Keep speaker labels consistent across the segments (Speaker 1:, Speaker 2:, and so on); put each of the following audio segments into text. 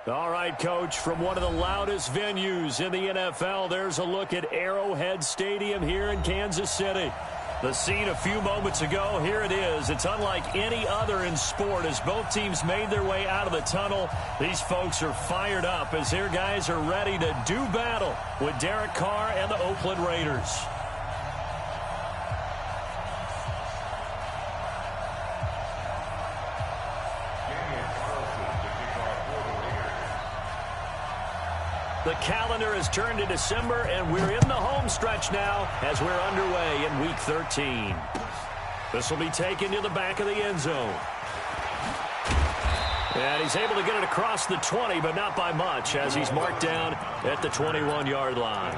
Speaker 1: All right, Coach, from one of the loudest venues in the NFL, there's a look at Arrowhead Stadium here in Kansas City. The scene a few moments ago, here it is. It's unlike any other in sport as both teams made their way out of the tunnel. These folks are fired up as their guys are ready to do battle with Derek Carr and the Oakland Raiders. The calendar has turned to December, and we're in the home stretch now as we're underway in Week 13. This will be taken to the back of the end zone. And he's able to get it across the 20, but not by much as he's marked down at the 21-yard line.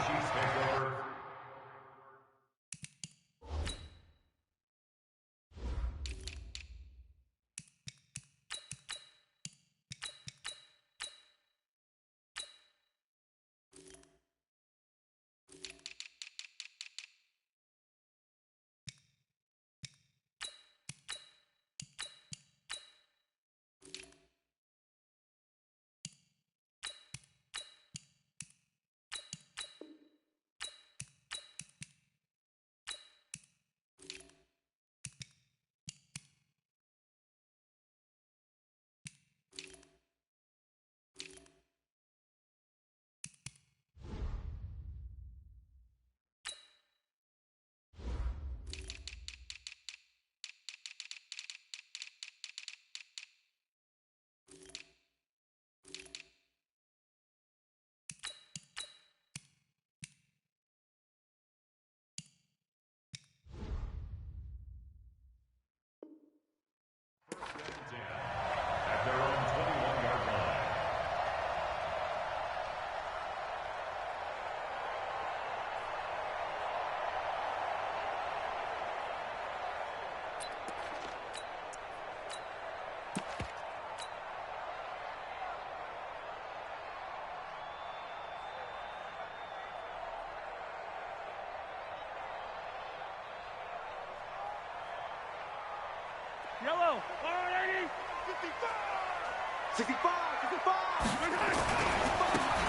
Speaker 2: Yellow, already, 55! 65!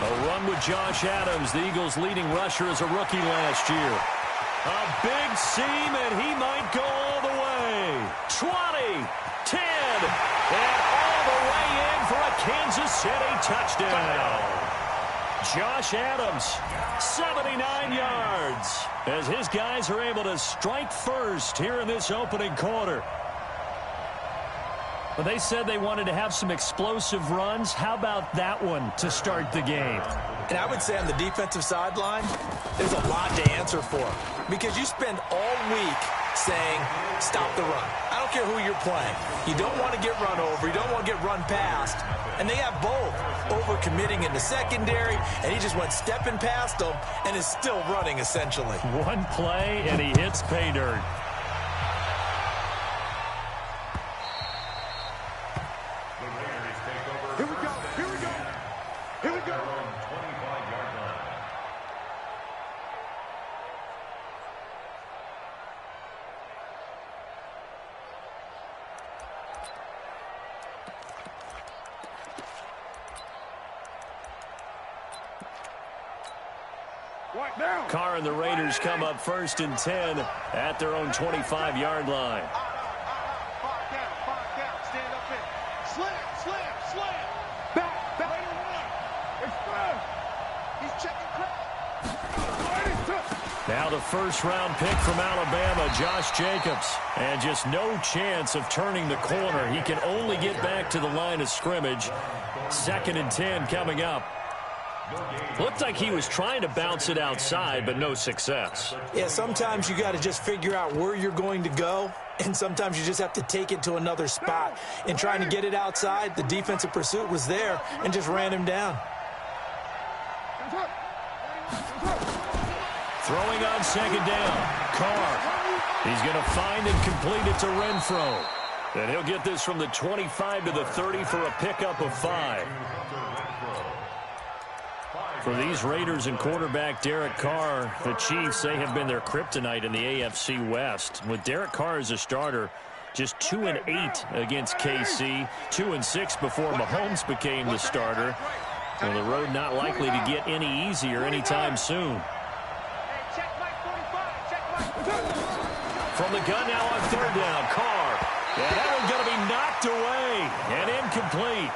Speaker 1: A run with Josh Adams, the Eagles' leading rusher as a rookie last year. A big seam, and he might go all the way. 20, 10, and all the way in for a Kansas City touchdown. Josh Adams, 79 yards, as his guys are able to strike first here in this opening quarter. Well, they said they wanted to have some explosive runs. How about that one to start the game?
Speaker 3: And I would say on the defensive sideline, there's a lot to answer for. Because you spend all week saying, stop the run. I don't care who you're playing. You don't want to get run over. You don't want to get run past. And they have both. Over-committing in the secondary, and he just went stepping past them and is still running, essentially.
Speaker 1: One play, and he hits pay dirt. Carr and the Raiders come up 1st and 10 at their own 25-yard line.
Speaker 2: Five down, stand up in. Slam. Back. He's checking crowd.
Speaker 1: Now the first-round pick from Alabama, Josh Jacobs. And just no chance of turning the corner. He can only get back to the line of scrimmage. 2nd and 10 coming up. Looked like he was trying to bounce it outside, but no success.
Speaker 3: Yeah, sometimes you got to just figure out where you're going to go, and sometimes you just have to take it to another spot. In trying to get it outside, the defensive pursuit was there and just ran him down.
Speaker 1: Throwing on 2nd down, Carr. He's going to find and complete it to Renfro. And he'll get this from the 25 to the 30 for a pickup of 5. For these Raiders and quarterback Derek Carr, the Chiefs, they have been their kryptonite in the AFC West. With Derek Carr as a starter, just 2-8 against KC, 2-6 before Mahomes became the starter. Well, the road not likely to get any easier anytime soon. From the gun now on third down, Carr. And that one's going to be knocked away and incomplete.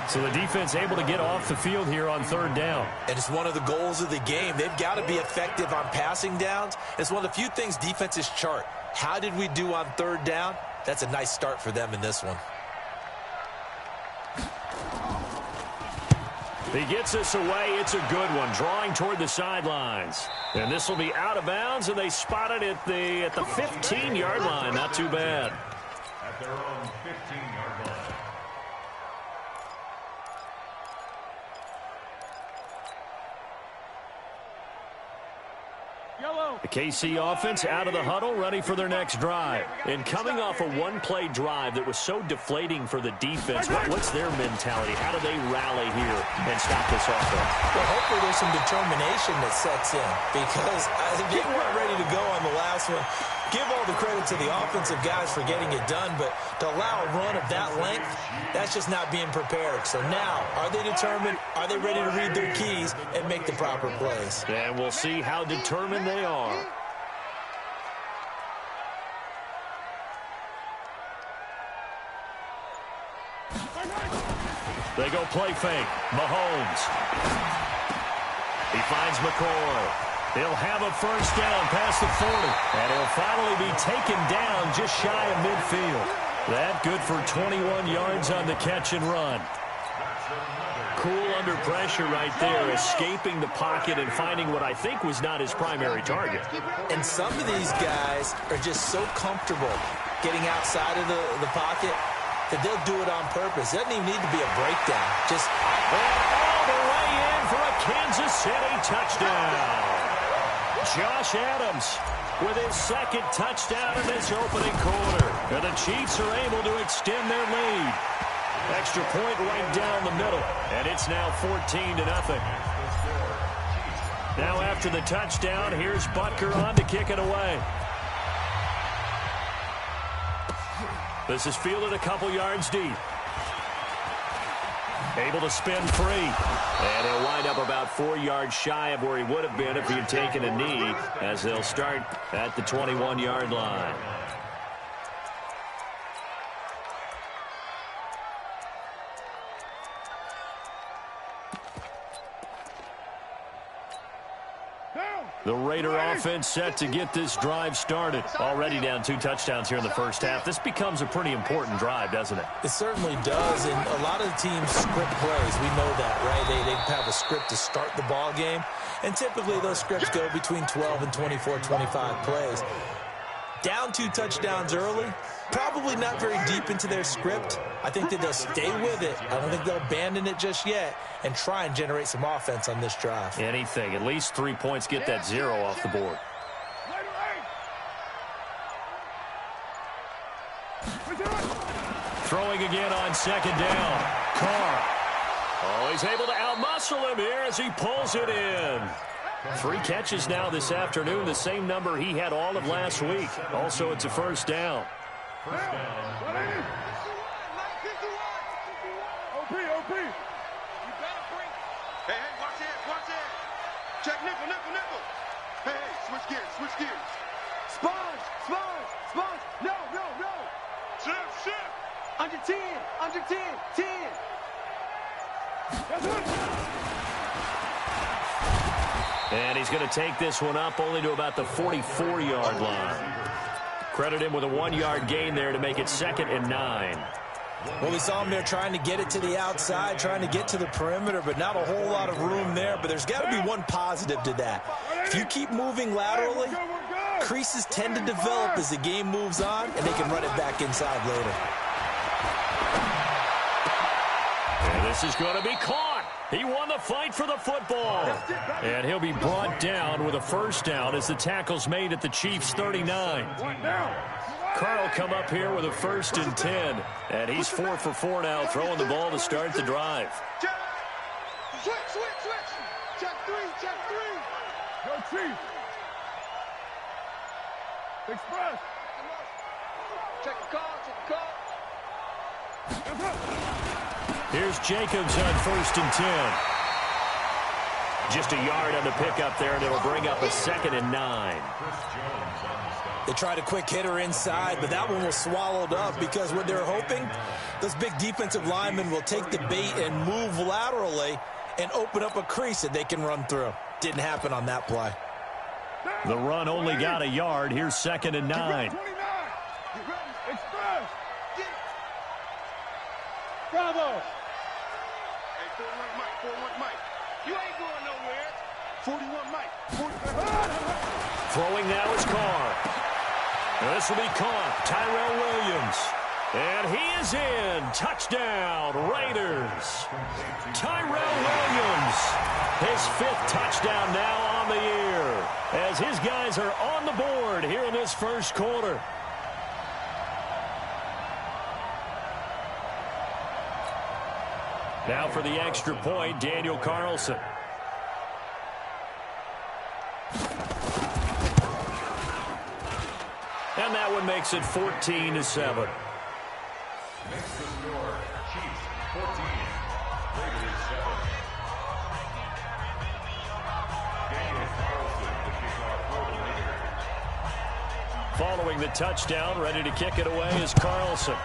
Speaker 1: So the defense able to get off the field here on third down.
Speaker 3: And it's one of the goals of the game. They've got to be effective on passing downs. It's one of the few things defenses chart. How did we do on third down? That's a nice start for them in this one.
Speaker 1: He gets this away. It's a good one, drawing toward the sidelines. And this will be out of bounds, and they spot it at the 15-yard line. Not too bad.
Speaker 4: At their own 15-yard line.
Speaker 1: The KC offense out of the huddle, ready for their next drive. And coming off a one-play drive that was so deflating for the defense, what's their mentality? How do they rally here and stop this offense?
Speaker 3: Well, hopefully there's some determination that sets in, because they weren't ready to go on the last one. Give all the credit to the offensive guys for getting it done, but to allow a run of that length, that's just not being prepared. So now, are they determined? Are they ready to read their keys and make the proper plays?
Speaker 1: And we'll see how determined they are. They go play fake. Mahomes. He finds McCoy. He'll have a first down past the 40. And he'll finally be taken down just shy of midfield. That good for 21 yards on the catch and run. Cool under pressure right there, escaping the pocket and finding what I think was not his primary target.
Speaker 3: And some of these guys are just so comfortable getting outside of the pocket that they'll do it on purpose. It doesn't even need to be a breakdown. Just
Speaker 1: all the way in for a Kansas City touchdown. Josh Adams with his second touchdown in this opening quarter. And the Chiefs are able to extend their lead. Extra point right down the middle. And it's now 14-0. Now after the touchdown, here's Butker on to kick it away. This is fielded a couple yards deep. Able to spin free. And he'll wind up about 4 yards shy of where he would have been if he had taken a knee, as they'll start at the 21-yard line. The Raider offense set to get this drive started. Already down 2 touchdowns here in the first half. This becomes a pretty important drive, doesn't it?
Speaker 3: It certainly does, and a lot of the teams script plays. We know that, right? They have a script to start the ball game, and typically those scripts go between 12 and 24, 25 plays. Down 2 touchdowns early, probably not very deep into their script. I think that they'll stay with it. I don't think they'll abandon it just yet and try and generate some offense on this drive.
Speaker 1: Anything. At least 3 points, get that 0 off the board. Throwing again on second down. Carr. Oh, he's able to outmuscle him here as he pulls it in. 3 catches now this afternoon, the same number he had all of last week. Also, it's a first down.
Speaker 2: OP. You better bring. Hey, watch it. Check nickel. Hey, switch gears. Sponge. No. Shift. Under 10. 10.
Speaker 1: And he's going to take this one up only to about the 44-yard line. Credit him with a 1-yard gain there to make it 2nd and 9.
Speaker 3: Well, we saw him there trying to get it to the outside, trying to get to the perimeter, but not a whole lot of room there. But there's got to be one positive to that. If you keep moving laterally, creases tend to develop as the game moves on, and they can run it back inside later.
Speaker 1: And this is going to be caught. He won the fight for the football. And he'll be brought down with a first down as the tackle's made at the Chiefs' 39. Carl come up here with a 1st and 10. And he's 4 for 4 now, throwing the ball to start the drive.
Speaker 2: Switch. Check 3. Go Chiefs. Express. Check the call, check the call.
Speaker 1: Here's Jacobs on 1st and 10. Just a yard on the pickup there, and it'll bring up a 2nd and 9.
Speaker 3: They tried a quick hitter inside, but that one was swallowed up because what they're hoping, those big defensive linemen will take the bait and move laterally and open up a crease that they can run through. Didn't happen on that play.
Speaker 1: The run only got a yard. Here's 2nd and 9.
Speaker 2: Express. Bravo. Hey, 41 Mike, 41 Mike. You ain't going nowhere. 41 Mike. 41.
Speaker 1: Throwing now is Carr. This will be caught. Tyrell Williams. And he is in. Touchdown, Raiders. Tyrell Williams. His 5th touchdown now on the year, as his guys are on the board here in this first quarter. Now for the extra point, Daniel Carlson. And that one makes it 14-7.
Speaker 4: Makes the score, Chiefs 14, Raiders 7. Daniel Carlson, the kickoff for the Raiders.
Speaker 1: Following the touchdown, ready to kick it away is Carlson.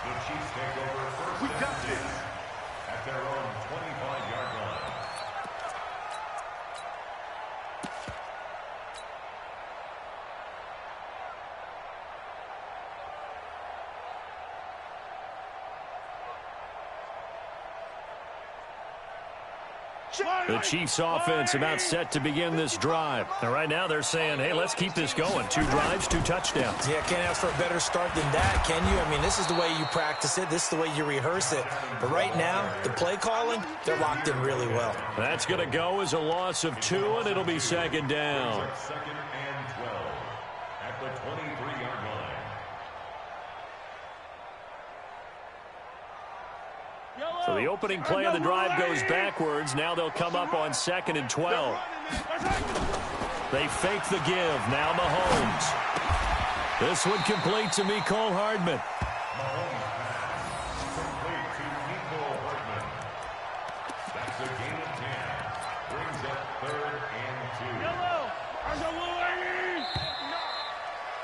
Speaker 4: The Chiefs take over first
Speaker 2: We got
Speaker 4: and 6
Speaker 2: this.
Speaker 4: at their own 25-yard line.
Speaker 1: The Chiefs offense about set to begin this drive. And right now they're saying, hey, let's keep this going. 2 drives, 2 touchdowns.
Speaker 3: Yeah, can't ask for a better start than that, can you? I mean, this is the way you practice it. This is the way you rehearse it. But right now, the play calling, they're locked in really well.
Speaker 1: That's going to go as a loss of 2, and it'll be 2nd down.
Speaker 4: 2nd and 12 at the 23-yard line.
Speaker 1: So the opening play of the drive goes backwards. Now they'll come up on 2nd and 12. They fake the give. Now Mahomes. This one complete to Mecole Hardman.
Speaker 4: Mahomes pass complete to Mecole Hardman. That's a gain of 10. Brings up 3rd and 2.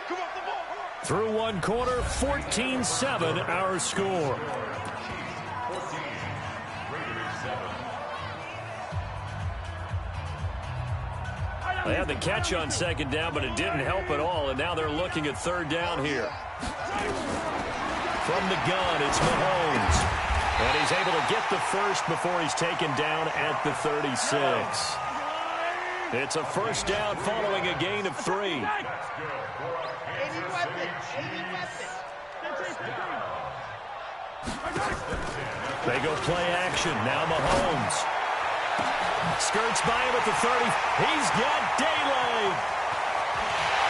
Speaker 2: Come off the ball.
Speaker 1: Through one quarter, 14-7 our score. They had the catch on 2nd down, but it didn't help at all, and now they're looking at 3rd down here. From the gun, it's Mahomes. And he's able to get the first before he's taken down at the 36. It's a 1st down following a gain of 3. They go play action. Now Mahomes. Skirts by him at the 30. He's got daylight.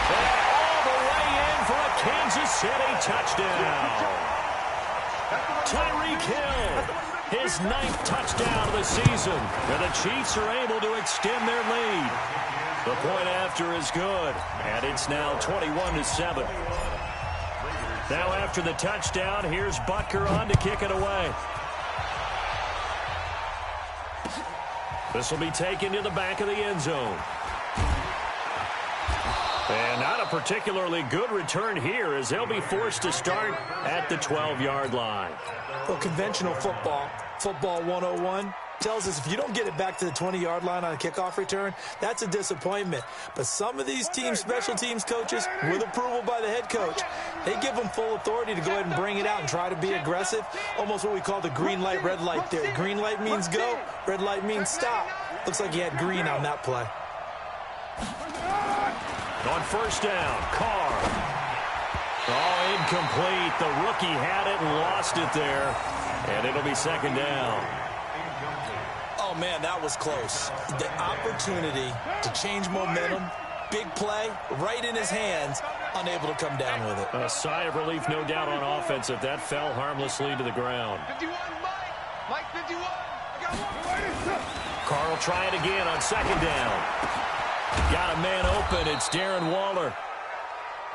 Speaker 1: And all the way in for a Kansas City touchdown. Tyreek Hill, his 9th touchdown of the season. And the Chiefs are able to extend their lead. The point after is good. And it's now 21-7. Now after the touchdown, here's Butker on to kick it away. This will be taken to the back of the end zone. And not a particularly good return here, as they'll be forced to start at the 12-yard line.
Speaker 3: Well, conventional football 101, tells us if you don't get it back to the 20-yard line on a kickoff return, that's a disappointment. But some of these teams, special teams coaches, with approval by the head coach, they give them full authority to go ahead and bring it out and try to be aggressive. Almost what we call the green light, red light theory. Green light means go, red light means stop. Looks like he had green on that play.
Speaker 1: On 1st down, Carr. Oh, incomplete. The rookie had it and lost it there. And it'll be 2nd down.
Speaker 3: Oh, man, that was close. The opportunity to change momentum, big play, right in his hands, unable to come down with it.
Speaker 1: A sigh of relief, no doubt, on offense if that fell harmlessly to the ground.
Speaker 2: 51, Mike. Mike, 51. I got one.
Speaker 1: Carr will try it again on second down. Got a man open. It's Darren Waller.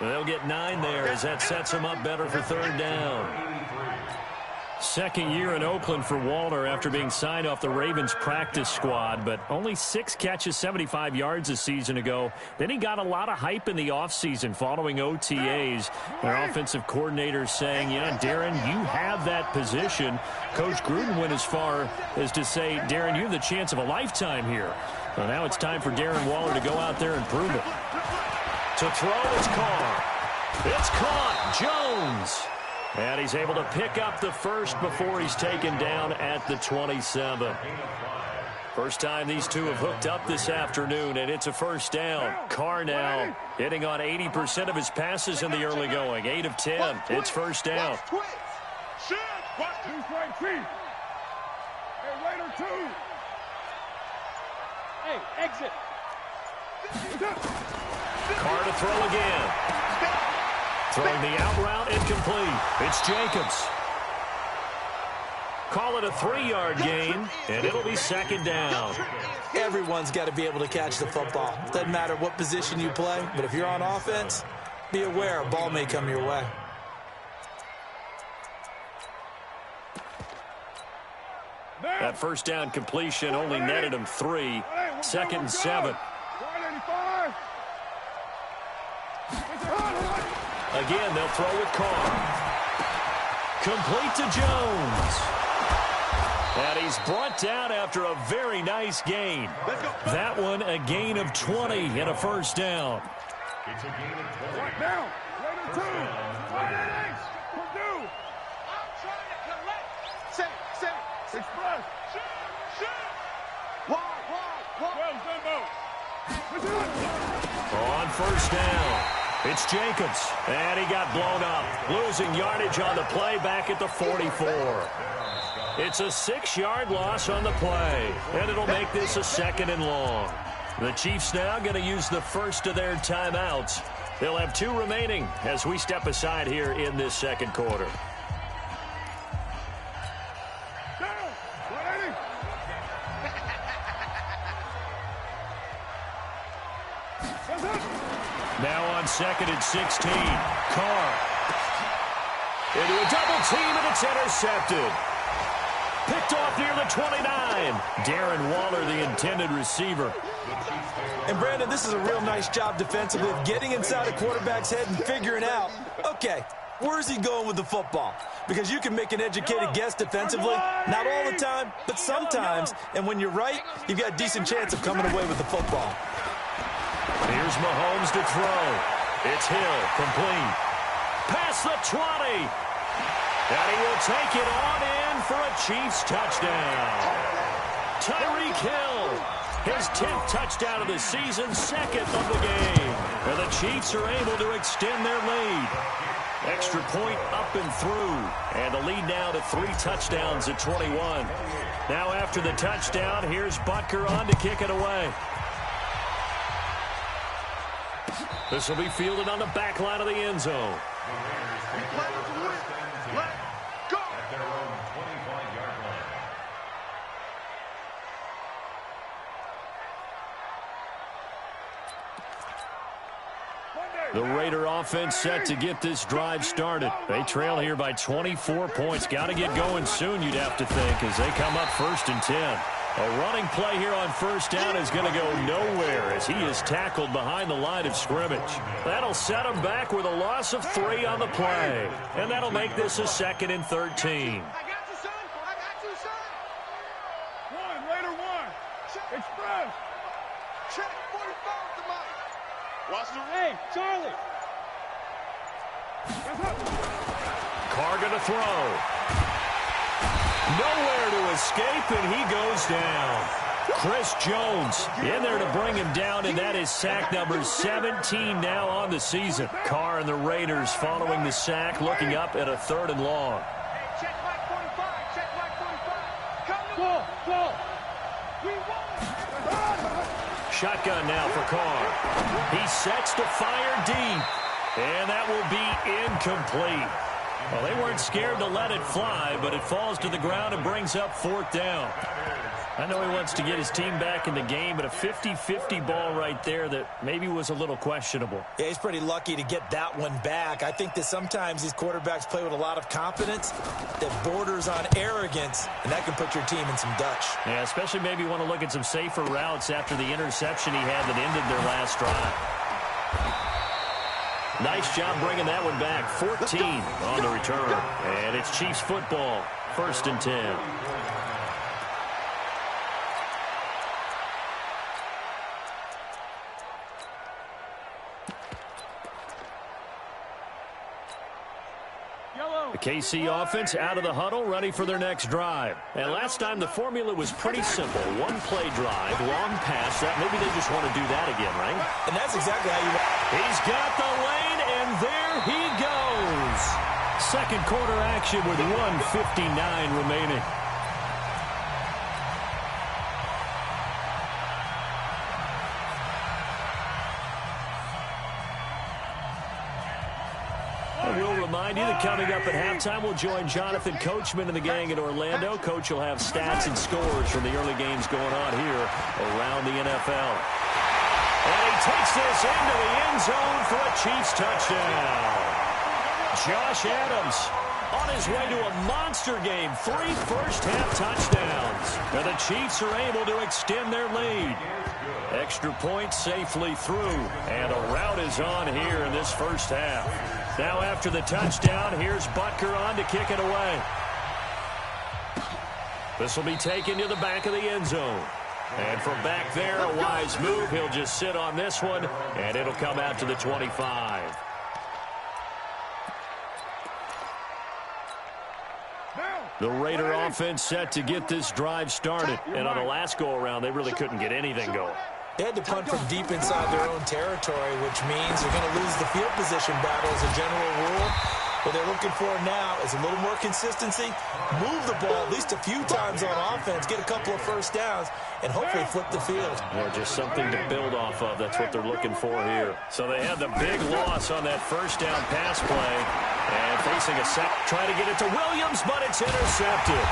Speaker 1: They'll get 9 there as that sets him up better for third down. Second year in Oakland for Waller after being signed off the Ravens practice squad, but only 6 catches, 75 yards a season ago. Then he got a lot of hype in the offseason following OTAs. Their offensive coordinator saying, yeah, Darren, you have that position. Coach Gruden went as far as to say, Darren, you have the chance of a lifetime here. Well, now it's time for Darren Waller to go out there and prove it. To throw, it's Carr. It's caught. Jones. And he's able to pick up the first before he's taken down at the 27. First time these two have hooked up this afternoon, and it's a first down. Carr now hitting on 80% of his passes in the early going. 8 of 10. It's first down.
Speaker 2: Hey, exit.
Speaker 1: Carr to throw again. Throwing the out route, incomplete. It's Jacobs. Call it a 3-yard gain, and it'll be second down.
Speaker 3: Everyone's got to be able to catch the football. Doesn't matter what position you play, but if you're on offense, be aware a ball may come your way.
Speaker 1: That first down completion only netted him 3. Second and 7. Again, they'll throw with Carr. Complete to Jones. And he's brought down after a very nice gain. That one a gain of 20 and a first down.
Speaker 4: It's a gain of 20.
Speaker 2: Right now. Later 2. Purdue. I'm trying to collect. Set. Express. Shoot. Wide.
Speaker 1: On first down, it's Jacobs. And he got blown up. Losing yardage on the play back at the 44. It's a 6-yard loss on the play. And it'll make this a 2nd and long. The Chiefs now going to use the first of their timeouts. They'll have 2 remaining as we step aside here in this second quarter. Now on second and 16. Carr. Into a double team, and it's intercepted. Picked off near the 29. Darren Waller, the intended receiver.
Speaker 3: And, Brandon, this is a real nice job defensively of getting inside a quarterback's head and figuring out, okay, where's he going with the football? Because you can make an educated guess defensively, not all the time, but sometimes. And when you're right, you've got a decent chance of coming away with the football.
Speaker 1: Here's Mahomes to throw. It's Hill, complete. Past the 20. And he will take it on in for a Chiefs touchdown. Tyreek Hill, his 10th touchdown of the season, 2nd of the game. And the Chiefs are able to extend their lead. Extra point up and through. And the lead now to 3 touchdowns at 21. Now after the touchdown, here's Butker on to kick it away. This will be fielded on the back line of the end zone. The Raider offense set to get this drive started. They trail here by 24 points. Got to get going soon, you'd have to think, as they come up 1st and 10. A running play here on first down is going to go nowhere as he is tackled behind the line of scrimmage. That'll set him back with a loss of 3 on the play. And that'll make this a 2nd and 13.
Speaker 2: I got you, son. Raider 1. Express. Check 45 to Mike. Watch the ring, Charlie.
Speaker 1: Carr going to throw. Nowhere to escape, and he goes down. Chris Jones in there to bring him down, and that is sack number 17 now on the season. Carr and the Raiders following the sack, looking up at a 3rd and long.
Speaker 2: Check Mike 45. Check Mike 45. Go. We won.
Speaker 1: Shotgun now for Carr. He sets to fire deep, and that will be incomplete. Well, they weren't scared to let it fly, but it falls to the ground and brings up 4th down. I know he wants to get his team back in the game, but a 50-50 ball right there that maybe was a little questionable.
Speaker 3: Yeah, he's pretty lucky to get that one back. I think that sometimes these quarterbacks play with a lot of confidence that borders on arrogance, and that can put your team in some Dutch.
Speaker 1: Yeah, especially maybe want to look at some safer routes after the interception he had that ended their last drive. Nice job bringing that one back. 14 on the return. And it's Chiefs football, 1st and 10. The KC offense out of the huddle, ready for their next drive. And last time the formula was pretty simple. One play drive, long pass. Maybe they just want to do that again, right?
Speaker 3: And that's exactly how you want.
Speaker 1: He's got the lane, and there he goes. Second quarter action with 1:59 remaining. We'll remind you that coming up at halftime, we'll join Jonathan Coachman and the gang in Orlando. Coach will have stats and scores from the early games going on here around the NFL. And he takes this into the end zone for a Chiefs touchdown. Josh Adams on his way to a monster game. 3 first-half touchdowns. And the Chiefs are able to extend their lead. Extra point safely through. And a rout is on here in this first half. Now after the touchdown, here's Butker on to kick it away. This will be taken to the back of the end zone. And from back there, a wise move. He'll just sit on this one, and it'll come out to the 25. The Raider offense set to get this drive started. And on the last go-around, they really couldn't get anything going.
Speaker 3: They had to punt from deep inside their own territory, which means they're going to lose the field position battle as a general rule. What they're looking for now is a little more consistency, move the ball at least a few times on offense, get a couple of first downs, and hopefully flip the field.
Speaker 1: Yeah, just something to build off of. That's what they're looking for here. So they had the big loss on that first down pass play. And facing a sack, trying to get it to Williams, but it's intercepted.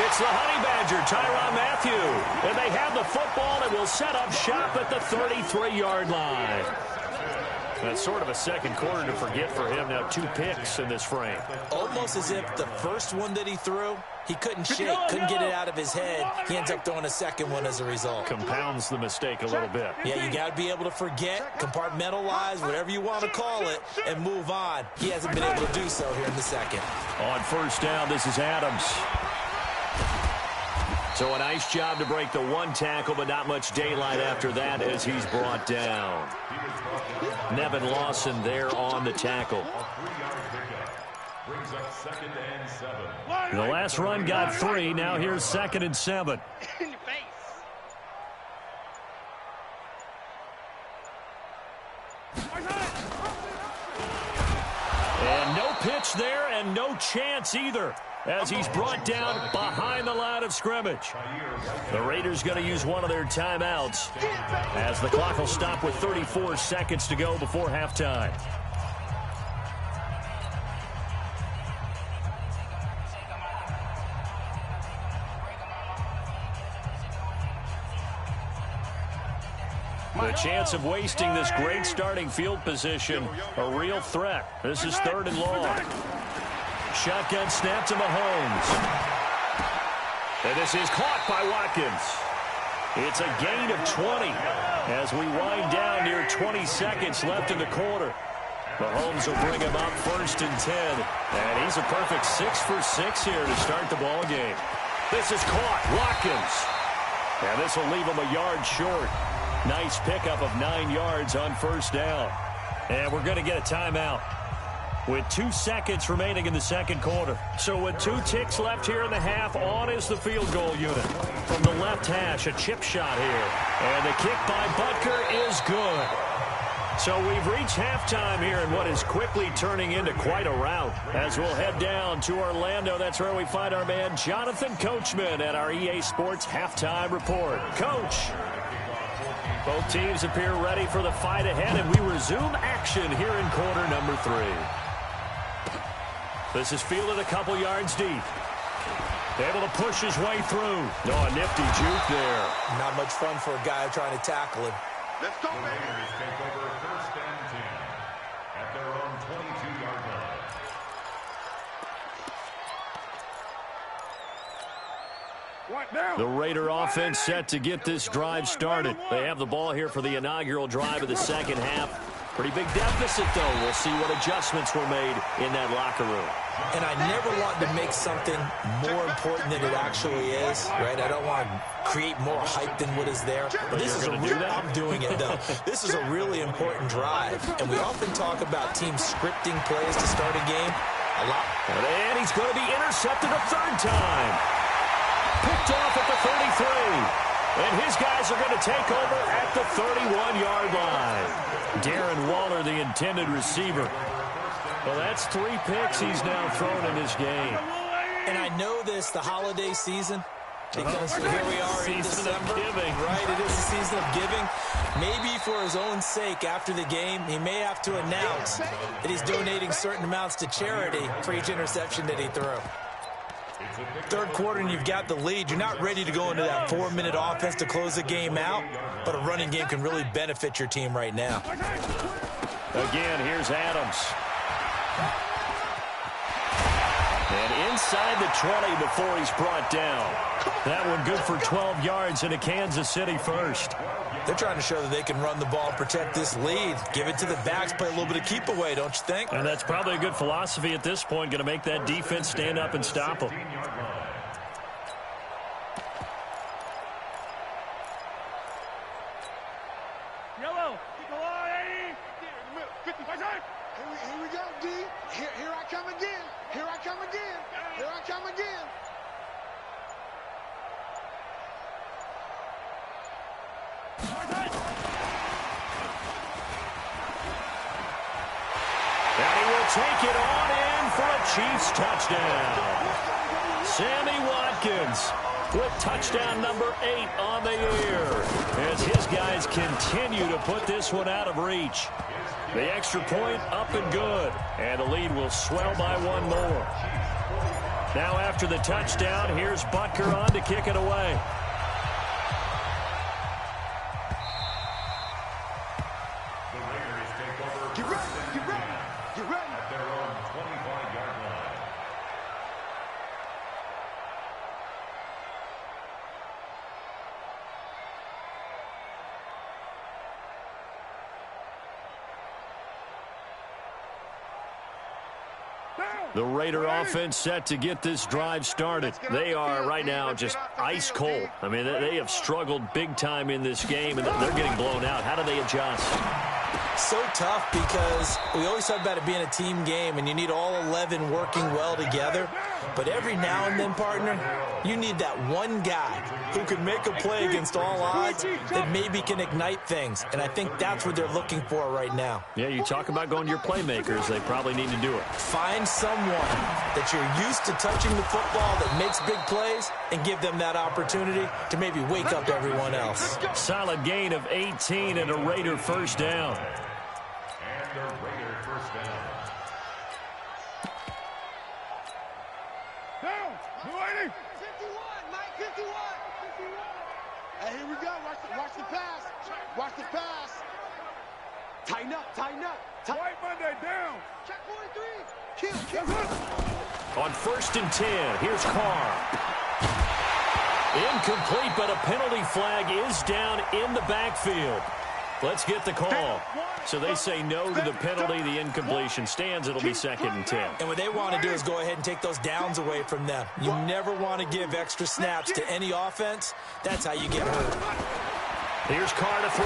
Speaker 1: It's the Honey Badger, Tyrann Mathieu. And they have the football and will set up shop at the 33-yard line. That's sort of a second quarter to forget for him. Now 2 picks in this frame.
Speaker 3: Almost as if the first one that he threw, he couldn't shake, couldn't get it out of his head. He ends up throwing a second one as a result.
Speaker 1: Compounds the mistake a little bit.
Speaker 3: Yeah, you got to be able to forget, compartmentalize, whatever you want to call it, and move on. He hasn't been able to do so here in the second.
Speaker 1: On first down, this is Adams. So a nice job to break the 1 tackle, but not much daylight after that as he's brought down. Nevin Lawson there on the tackle. The last run got 3. Now here's 2nd and 7. And no pitch there and no chance either, as he's brought down behind the line of scrimmage. The Raiders going to use one of their timeouts as the clock will stop with 34 seconds to go before halftime. The chance of wasting this great starting field position, a real threat. This is 3rd and long. Shotgun snap to Mahomes. And this is caught by Watkins. It's a gain of 20 as we wind down near 20 seconds left in the quarter. Mahomes will bring him up 1st and 10. And he's a perfect 6 for 6 here to start the ball game. This is caught. Watkins. And this will leave him a yard short. Nice pickup of 9 yards on first down. And we're going to get a timeout with 2 seconds remaining in the second quarter. So with 2 ticks left here in the half, on is the field goal unit. From the left hash, a chip shot here. And the kick by Butker is good. So we've reached halftime here in what is quickly turning into quite a rout. As we'll head down to Orlando, that's where we find our man Jonathan Coachman at our EA Sports Halftime Report. Coach. Both teams appear ready for the fight ahead, and we resume action here in quarter number 3. This is fielded a couple yards deep. Able to push his way through. No, a nifty juke there.
Speaker 3: Not much fun for a guy trying to tackle him.
Speaker 2: Let's go,
Speaker 4: The
Speaker 2: baby.
Speaker 4: Raiders take over first and 10 at their own 22-yard line.
Speaker 1: The Raider offense set to get this drive started. They have the ball here for the inaugural drive of the second half. Pretty big deficit, though. We'll see what adjustments were made in that locker room.
Speaker 3: And I never want to make something more important than it actually is, right? I don't want to create more hype than what is there. But this is I'm doing it, though. This is a really important drive. And we often talk about teams scripting plays to start a game. A lot.
Speaker 1: And he's going to be intercepted a third time. Picked off at the 33. And his guys are going to take over at the 31-yard line. Darren Waller, the intended receiver. Well, that's 3 picks he's now thrown in this game.
Speaker 3: And I know this, the holiday season, because here we are in December. Right, it is the season of giving. Maybe for his own sake, after the game, he may have to announce that he's donating certain amounts to charity for each interception that he threw. Third quarter and you've got the lead. You're not ready to go into that 4-minute offense to close the game out, but a running game can really benefit your team right now.
Speaker 1: Again, here's Adams. And inside the 20 before he's brought down. That one good for 12 yards into Kansas City first.
Speaker 3: They're trying to show that they can run the ball and protect this lead. Give it to the backs, play a little bit of keep away, don't you think?
Speaker 1: And that's probably a good philosophy at this point, going to make that defense stand up and stop them.
Speaker 2: Yellow. Come on, 80. In the middle. 50. Here we go, D. Here I come again. Here I come again. Here I come again.
Speaker 1: And he will take it on in for a Chiefs touchdown. Sammy Watkins with touchdown number 8 on the year as his guys continue to put this one out of reach. The extra point up and good, and the lead will swell by 1 more. Now after the touchdown, here's Butker on to kick it away.
Speaker 4: The Raiders take over
Speaker 2: Get ready. Get ready. Get ready.
Speaker 4: at their own 25-yard line.
Speaker 1: The Raider offense set to get this drive started. They are right now just ice cold. I mean, they have struggled big time in this game, and they're getting blown out. How do they adjust?
Speaker 3: So tough because we always talk about it being a team game, and you need all 11 working well together. But every now and then, partner, you need that one guy who can make a play against all odds that maybe can ignite things. And I think that's what they're looking for right now.
Speaker 1: Yeah, you talk about going to your playmakers. They probably need to do it.
Speaker 3: Find someone that you're used to touching the football that makes big plays and give them that opportunity to maybe wake up everyone else.
Speaker 1: Solid gain of 18 and a Raider first down.
Speaker 4: And the Raider first down.
Speaker 2: Down. 280. 51. Mike, 51. Hey, here we go. Watch the pass. Watch the pass. Tighten up. Tighten up. White Monday down. Check 43. Kill.
Speaker 1: On 1st and 10, here's Carr. Incomplete, but a penalty flag is down in the backfield. Let's get the call. So they say no to the penalty. The incompletion stands. It'll be 2nd and 10.
Speaker 3: And what they want to do is go ahead and take those downs away from them. You never want to give extra snaps to any offense. That's how you get hurt.
Speaker 1: Here's Carr to throw.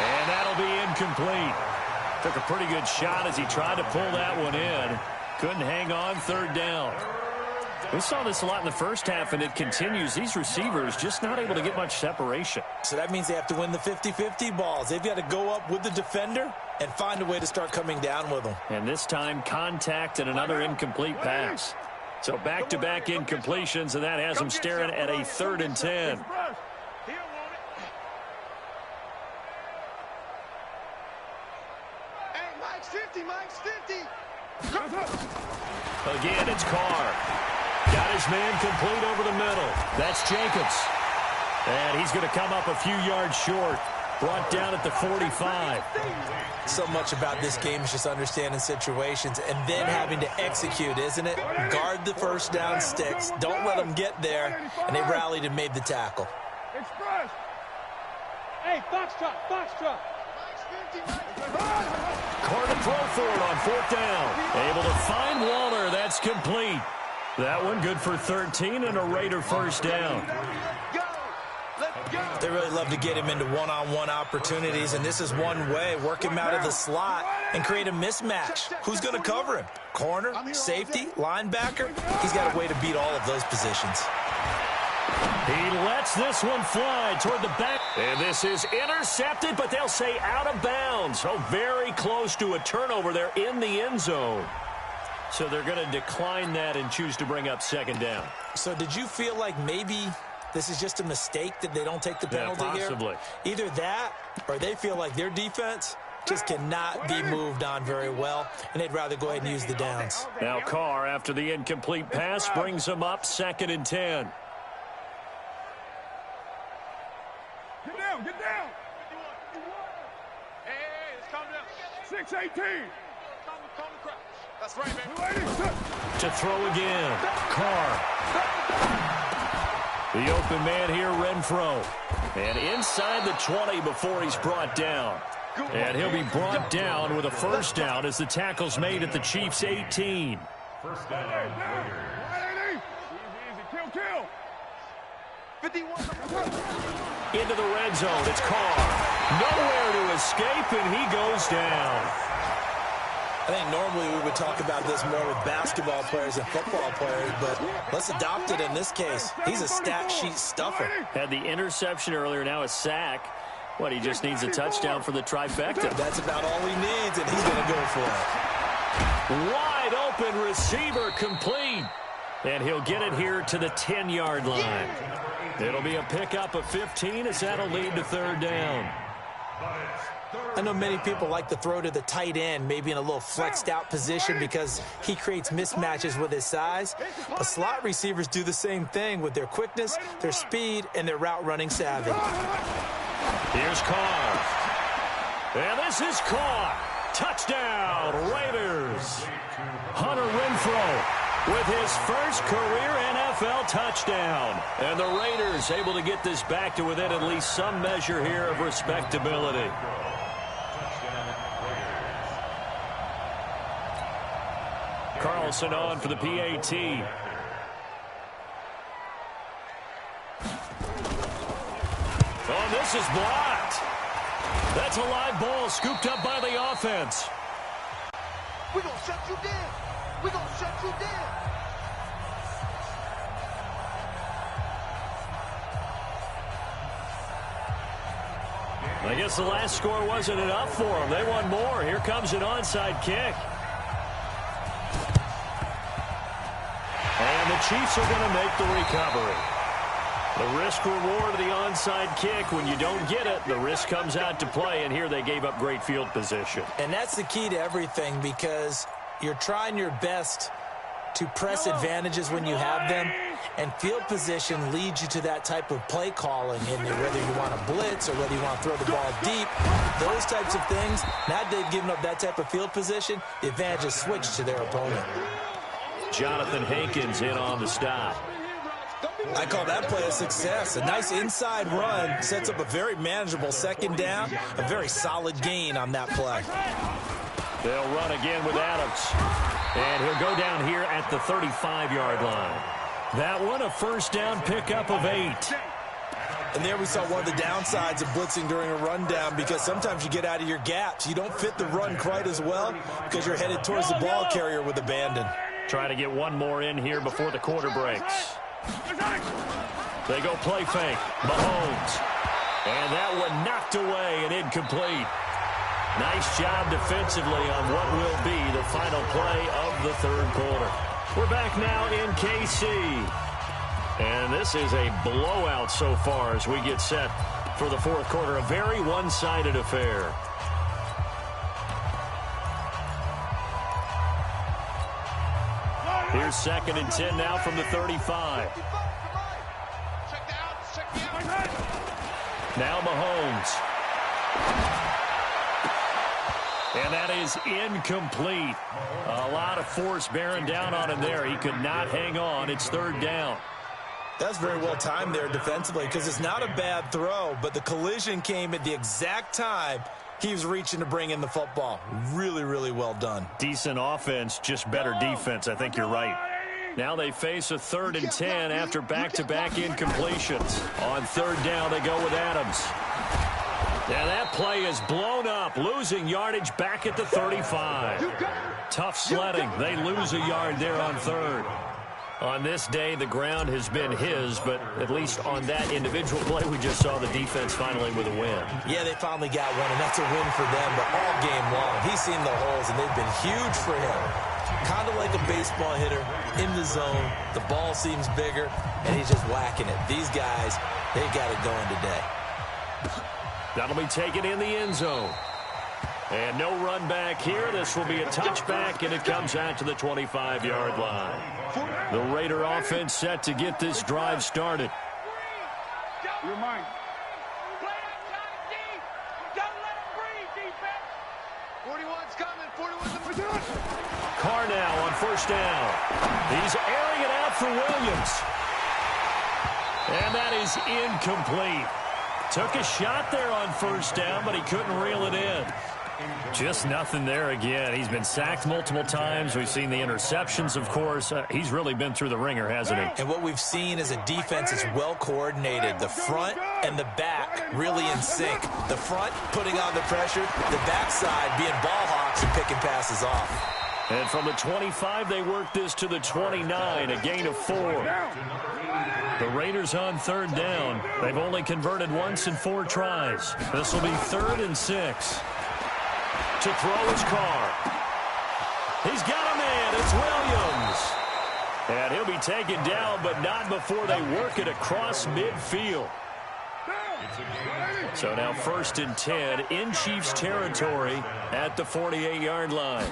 Speaker 1: And that'll be incomplete. Took a pretty good shot as he tried to pull that one in. Couldn't hang on. 3rd down. We saw this a lot in the first half, and it continues. These receivers just not able to get much separation.
Speaker 3: So that means they have to win the 50-50 balls. They've got to go up with the defender and find a way to start coming down with them.
Speaker 1: And this time, contact and another incomplete pass. So back-to-back incompletions, and that has them staring at a 3rd and 10.
Speaker 2: Hey, Mike's 50. Mike's 50.
Speaker 1: Again, it's Carr. Got his man complete over the middle. That's Jacobs. And he's going to come up a few yards short. Brought down at the 45.
Speaker 3: So much about this game is just understanding situations and then having to execute, isn't it? Guard the first down sticks. Don't let them get there. And they rallied and made the tackle.
Speaker 2: Express. Hey, Foxtrot, Foxtrot.
Speaker 1: Carr to throw for it on 4th down. Able to find Waller. That's complete. That one good for 13 and a Raider first down.
Speaker 3: They really love to get him into one-on-one opportunities, and this is one way. Work him out of the slot and create a mismatch. Who's going to cover him? Corner, safety, linebacker? He's got a way to beat all of those positions.
Speaker 1: He lets this one fly toward the back. And this is intercepted, but they'll say out of bounds. So very close to a turnover there in the end zone. So they're going to decline that and choose to bring up 2nd down.
Speaker 3: So did you feel like maybe this is just a mistake that they don't take the penalty
Speaker 1: possibly.
Speaker 3: here? Either that or they feel like their defense just cannot be moved on very well, and they'd rather go ahead and use the downs.
Speaker 1: Now Carr, after the incomplete pass, brings them up 2nd and 10.
Speaker 2: Get down, get down. Hey, let's calm down. 6-18. Calm the crowd. That's right, man.
Speaker 1: To throw again. Carr. The open man here, Renfro. And inside the 20 before he's brought down. And he'll be brought down with a first down as the tackle's made at the Chiefs' 18.
Speaker 4: First down, Raiders.
Speaker 2: Easy, kill. 51.
Speaker 1: Into the red zone. It's Carr. Nowhere to escape, and he goes down.
Speaker 3: I think normally we would talk about this more with basketball players and football players, but let's adopt it in this case. He's a stat sheet stuffer.
Speaker 1: Had the interception earlier, now a sack. What, he just needs a touchdown for the trifecta.
Speaker 3: That's about all he needs, and he's going to go for it.
Speaker 1: Wide open receiver complete. And he'll get it here to the 10-yard line. It'll be a pickup of 15 as that'll lead to 3rd down.
Speaker 3: I know many people like to throw to the tight end, maybe in a little flexed out position because he creates mismatches with his size. But slot receivers do the same thing with their quickness, their speed, and their route running savvy.
Speaker 1: Here's Carr. And this is Carr. Touchdown, Raiders. Hunter Renfro with his first career NFL touchdown. And the Raiders able to get this back to within at least some measure here of respectability. Carlson on for the PAT. Oh, this is blocked. That's a live ball scooped up by the offense.
Speaker 2: We're going to shut you down. We're going to shut you down.
Speaker 1: I guess the last score wasn't enough for them. They want more. Here comes an onside kick. And the Chiefs are going to make the recovery. The risk-reward of the onside kick, when you don't get it, the risk comes out to play, and here they gave up great field position.
Speaker 3: And that's the key to everything because you're trying your best to press advantages when you have them, and field position leads you to that type of play calling, and whether you want to blitz or whether you want to throw the ball deep, those types of things. Now they've given up that type of field position, the advantage is switched to their opponent.
Speaker 1: Jonathan Hankins in on the stop.
Speaker 3: I call that play a success. A nice inside run sets up a very manageable 2nd down, a very solid gain on that play.
Speaker 1: They'll run again with Adams. And he'll go down here at the 35-yard line. That one, a first down pickup of 8.
Speaker 3: And there we saw one of the downsides of blitzing during a rundown because sometimes you get out of your gaps. You don't fit the run quite as well because you're headed towards the ball carrier with abandon.
Speaker 1: Try to get one more in here before the quarter breaks. They go play fake. Mahomes. And that one knocked away and incomplete. Nice job defensively on what will be the final play of the 3rd quarter. We're back now in KC. And this is a blowout so far as we get set for the 4th quarter. A very one-sided affair. Here's 2nd and 10 now from the 35. Now Mahomes. And that is incomplete. A lot of force bearing down on him there. He could not hang on. It's 3rd down.
Speaker 3: That's very well timed there defensively because it's not a bad throw, but the collision came at the exact time he was reaching to bring in the football. Really, really well done.
Speaker 1: Decent offense, just better defense. I think you're right. Now they face a 3rd and 10 after back-to-back incompletions. On 3rd down, they go with Adams. And that play is blown up, losing yardage back at the 35. Tough sledding. They lose a yard there on 3rd. On this day, the ground has been his, but at least on that individual play, we just saw the defense finally with a win.
Speaker 3: Yeah, they finally got one, and that's a win for them, but all game long, he's seen the holes, and they've been huge for him. Kind of like a baseball hitter in the zone. The ball seems bigger, and he's just whacking it. These guys, they got it going today.
Speaker 1: That'll be taken in the end zone. And no run back here. This will be a touchback, and it comes out to the 25-yard line. The Raider offense set to get this drive started.
Speaker 2: You're mine.
Speaker 1: Carr now on 1st down. He's airing it out for Williams. And that is incomplete. Took a shot there on 1st down, but he couldn't reel it in. Just nothing there again. He's been sacked multiple times. We've seen the interceptions, of course. He's really been through the ringer, hasn't he?
Speaker 3: And what we've seen is a defense that's well coordinated. The front and the back really in sync. The front putting on the pressure, the backside being ball hawks and picking passes off.
Speaker 1: And from the 25, they work this to the 29, a gain of 4. The Raiders on 3rd down. They've only converted once in 4 tries. This will be 3rd and 6. To throw his Carr. He's got a man. It's Williams. And he'll be taken down, but not before they work it across midfield. So now 1st and 10 in Chiefs territory at the 48-yard line.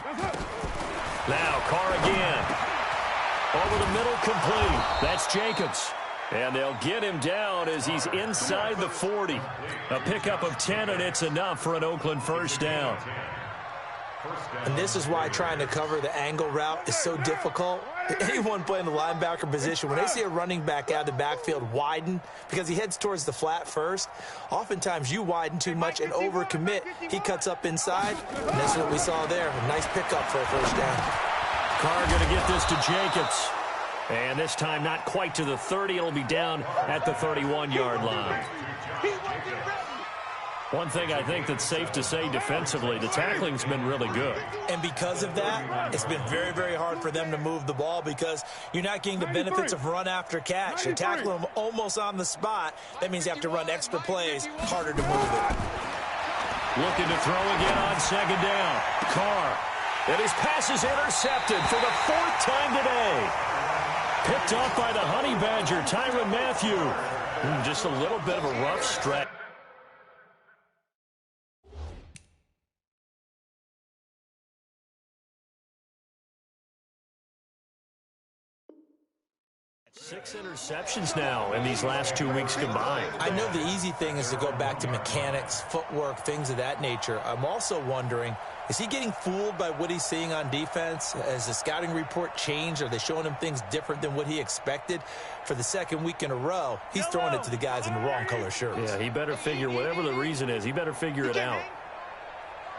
Speaker 1: Now Carr again. Over the middle, complete. That's Jacobs. And they'll get him down as he's inside the 40. A pickup of 10, and it's enough for an Oakland 1st down.
Speaker 3: And this is why trying to cover the angle route is so difficult. Anyone playing the linebacker position, when they see a running back out of the backfield widen because he heads towards the flat first, oftentimes you widen too much and overcommit. He cuts up inside, and that's what we saw there. A nice pickup for a 1st down.
Speaker 1: Carr going to get this to Jacobs. And this time not quite to the 30. It'll be down at the 31-yard line. One thing I think that's safe to say defensively, the tackling's been really good.
Speaker 3: And because of that, it's been very, very hard for them to move the ball because you're not getting the benefits of run after catch. You're tackling them almost on the spot. That means you have to run extra plays, harder to move it.
Speaker 1: Looking to throw again on 2nd down. Carr. And his pass is intercepted for the 4th time today. Picked off by the Honey Badger, Tyrann Mathieu. Just a little bit of a rough stretch. Six interceptions now in these last 2 weeks combined.
Speaker 3: I know the easy thing is to go back to mechanics, footwork, things of that nature. I'm also wondering, is he getting fooled by what he's seeing on defense? Has the scouting report changed? Are they showing him things different than what he expected? For the 2nd week in a row, he's throwing it to the guys in the wrong color shirts.
Speaker 1: Yeah, he better figure, whatever the reason is, he better figure it out.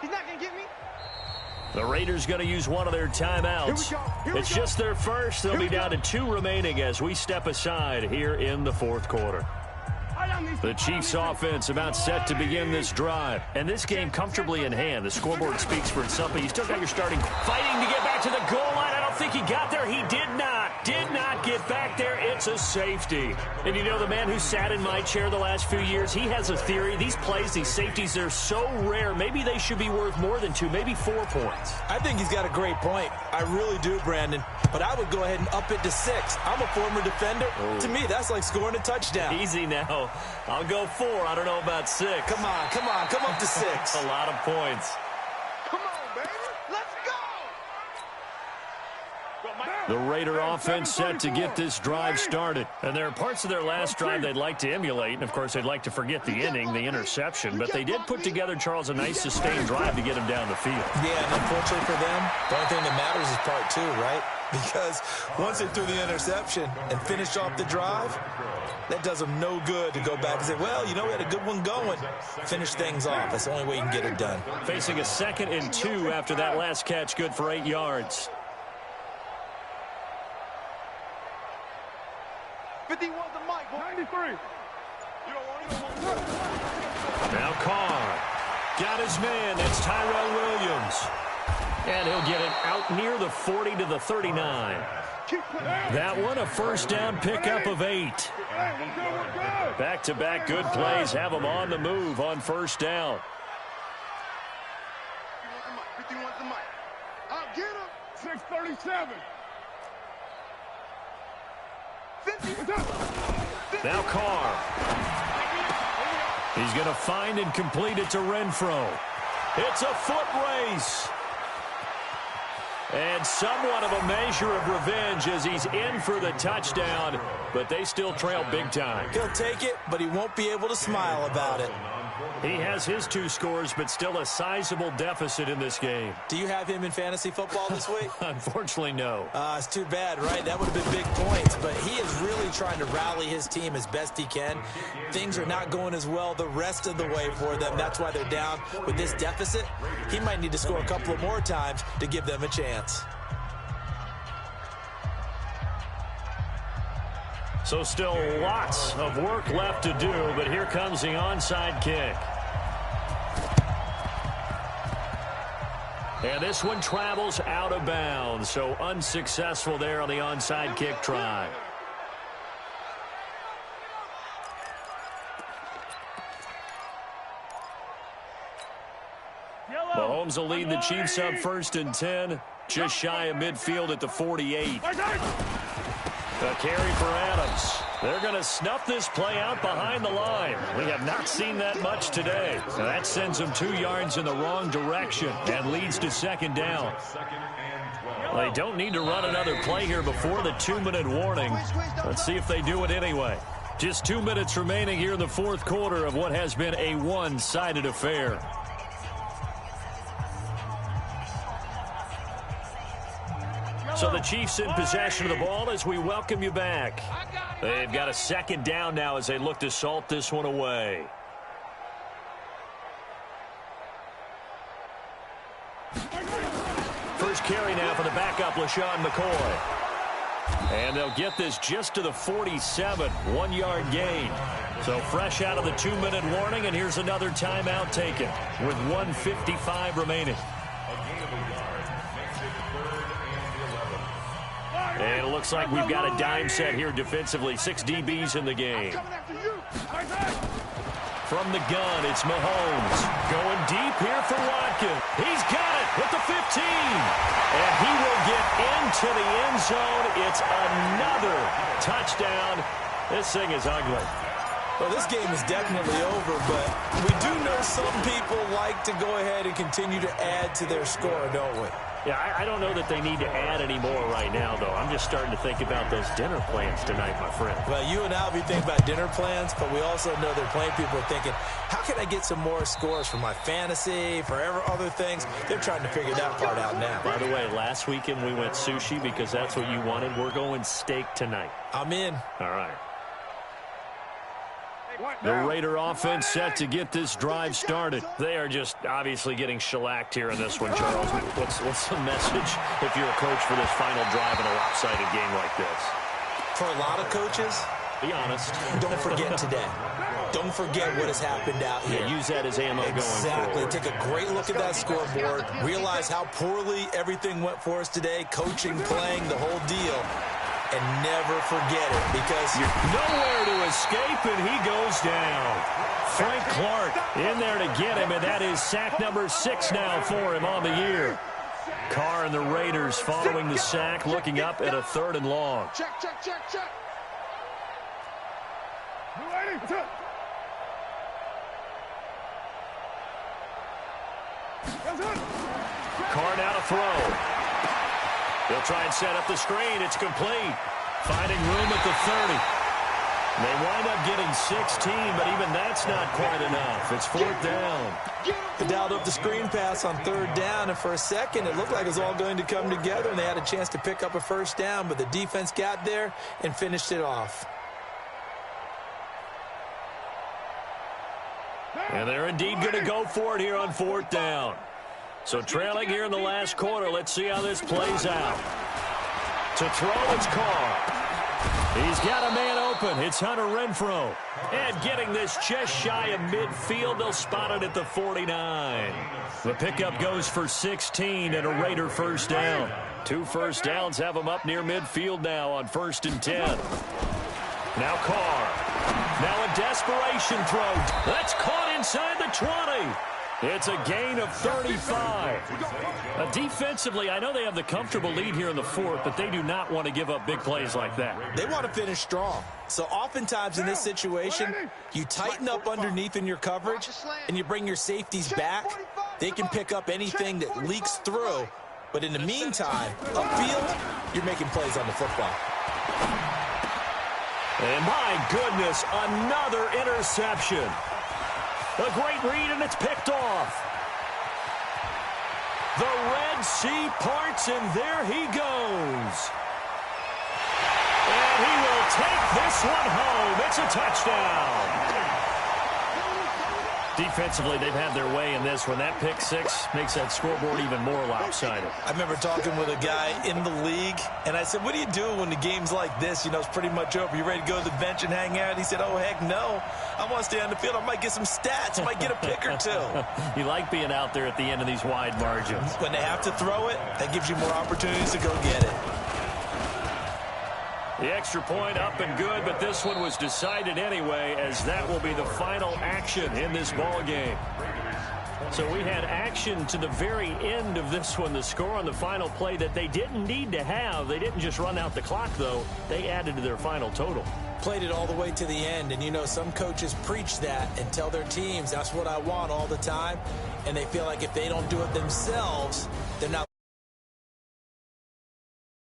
Speaker 2: He's not going to get me.
Speaker 1: The Raiders going to use one of their timeouts. It's just their first. They'll be down to 2 remaining as we step aside here in the 4th quarter. The Chiefs offense about set to begin this drive. And this game comfortably in hand. The scoreboard speaks for itself, but you still got your starting fighting to get back to the goal line. I don't think he got there. He did not get back there. It's a safety. And you know, the man who sat in my chair the last few years, he has a theory. These plays, these safeties, they're so rare. Maybe they should be worth more than 2, maybe 4 points.
Speaker 3: I think he's got a great point. I really do, Brandon. But I would go ahead and up it to 6. I'm a former defender. To me, that's like scoring a touchdown.
Speaker 1: Easy now. I'll go 4. I don't know about 6.
Speaker 3: Come on. Come up to 6.
Speaker 1: A lot of points.
Speaker 2: Come on, baby. Let's go.
Speaker 1: The Raider offense set to get this drive started. And there are parts of their last drive they'd like to emulate. And, of course, they'd like to forget the inning, the interception. But they did put together, Charles, a nice sustained drive to get him down the field.
Speaker 3: Yeah, and unfortunately for them, the only thing that matters is part two, right? Because once they threw the interception and finished off the drive, that does them no good to go back and say, well, you know, we had a good one going. Finish things off. That's the only way you can get it done.
Speaker 1: Facing a 2nd and 2 after that last catch, good for 8 yards.
Speaker 2: 51 the mic, 93.
Speaker 1: Now Carr got his man. That's Tyrell Williams. And he'll get it out near the 40 to the 39. That one a first down pickup of 8. Back-to-back good plays have them on the move on first down.
Speaker 2: 51 the mic. I'll get him. 637.
Speaker 1: Now Carr. He's going to find and complete it to Renfro. It's a foot race. And somewhat of a measure of revenge as he's in for the touchdown, but they still trail big time.
Speaker 3: He'll take it, but he won't be able to smile about it.
Speaker 1: He has his 2 scores, but still a sizable deficit in this game.
Speaker 3: Do you have him in fantasy football this week?
Speaker 1: Unfortunately, no.
Speaker 3: It's too bad, right? That would have been big points, but he is really trying to rally his team as best he can. Things are not going as well the rest of the way for them. That's why they're down with this deficit. He might need to score a couple of more times to give them a chance.
Speaker 1: So still lots of work left to do, but here comes the onside kick. And this one travels out of bounds, so unsuccessful there on the onside kick try. Mahomes will lead the Chiefs up 1st and 10, just shy of midfield at the 48. A carry for Adams. They're going to snuff this play out behind the line. We have not seen that much today. Now that sends them 2 yards in the wrong direction and leads to 2nd down. They don't need to run another play here before the 2-minute warning. Let's see if they do it anyway. Just 2 minutes remaining here in the 4th quarter of what has been a one-sided affair. So the Chiefs in possession of the ball as we welcome you back. They've got a 2nd down now as they look to salt this one away. First carry now for the backup, LaShawn McCoy. And they'll get this just to the 47, 1-yard gain. So fresh out of the 2-minute warning, and here's another timeout taken with 1:55 remaining. And it looks like we've got a dime set here defensively. 6 DBs in the game. From the gun, it's Mahomes. Going deep here for Watkins. He's got it with the 15. And he will get into the end zone. It's another touchdown. This thing is ugly.
Speaker 3: Well, this game is definitely over, but we do know some people like to go ahead and continue to add to their score, don't we?
Speaker 1: Yeah, I don't know that they need to add any more right now, though. I'm just starting to think about those dinner plans tonight, my friend.
Speaker 3: Well, you and I will be thinking about dinner plans, but we also know there are plenty of people are thinking, how can I get some more scores for my fantasy, for other things? They're trying to figure that part out now.
Speaker 1: By the way, last weekend we went sushi because that's what you wanted. We're going steak tonight.
Speaker 3: I'm in.
Speaker 1: All right. The Raider offense set to get this drive started. They are just obviously getting shellacked here in this one, Charles. What's the message if you're a coach for this final drive in a lopsided game like this?
Speaker 3: For a lot of coaches,
Speaker 1: be honest.
Speaker 3: Don't forget today. Don't forget what has happened out here.
Speaker 1: Yeah, use that as ammo going forward.
Speaker 3: Exactly. Take a great look at that scoreboard. Realize how poorly everything went for us today. Coaching, playing, the whole deal. And never forget it, because
Speaker 1: you're nowhere to escape, and he goes down. Frank Clark in there to get him, and that is sack number 6 now for him on the year. Carr and the Raiders following the sack, looking up at a 3rd and long.
Speaker 2: Check.
Speaker 1: Carr now to throw. They'll try and set up the screen. It's complete. Finding room at the 30. They wind up getting 16, but even that's not quite enough. It's 4th down.
Speaker 3: They dialed up the screen pass on 3rd down, and for a second, it looked like it was all going to come together, and they had a chance to pick up a 1st down, but the defense got there and finished it off.
Speaker 1: And they're indeed going to go for it here on 4th down. So trailing here in the last quarter, let's see how this plays out. To throw, it's Carr. He's got a man open. It's Hunter Renfrow. And getting this just shy of midfield, they'll spot it at the 49. The pickup goes for 16 and a Raider 1st down. 2 first downs have them up near midfield now on 1st and 10. Now Carr. Now a desperation throw. That's caught inside the 20. It's a gain of 35. Defensively, I know they have the comfortable lead here in the 4th, but they do not want to give up big plays like that.
Speaker 3: They want to finish strong. So oftentimes in this situation, you tighten up underneath in your coverage, and you bring your safeties back. They can pick up anything that leaks through. But in the meantime, upfield, you're making plays on the football.
Speaker 1: And my goodness, another interception. A great read, and it's picked off. The Red Sea parts, and there he goes. And he will take this one home. It's a touchdown. Defensively, they've had their way in this one. That pick six makes that scoreboard even more lopsided.
Speaker 3: I remember talking with a guy in the league, and I said, what do you do when the game's like this? You know, it's pretty much over. You ready to go to the bench and hang out? He said, oh, heck no. I want to stay on the field. I might get some stats. I might get a pick or two.
Speaker 1: You like being out there at the end of these wide margins.
Speaker 3: When they have to throw it, that gives you more opportunities to go get it.
Speaker 1: The extra point up and good, but this one was decided anyway, as that will be the final action in this ball game. So we had action to the very end of this one. The score on the final play that they didn't need to have. They didn't just run out the clock, though. They added to their final total.
Speaker 3: Played it all the way to the end, and you know some coaches preach that and tell their teams that's what I want all the time, and they feel like if they don't do it themselves, they're not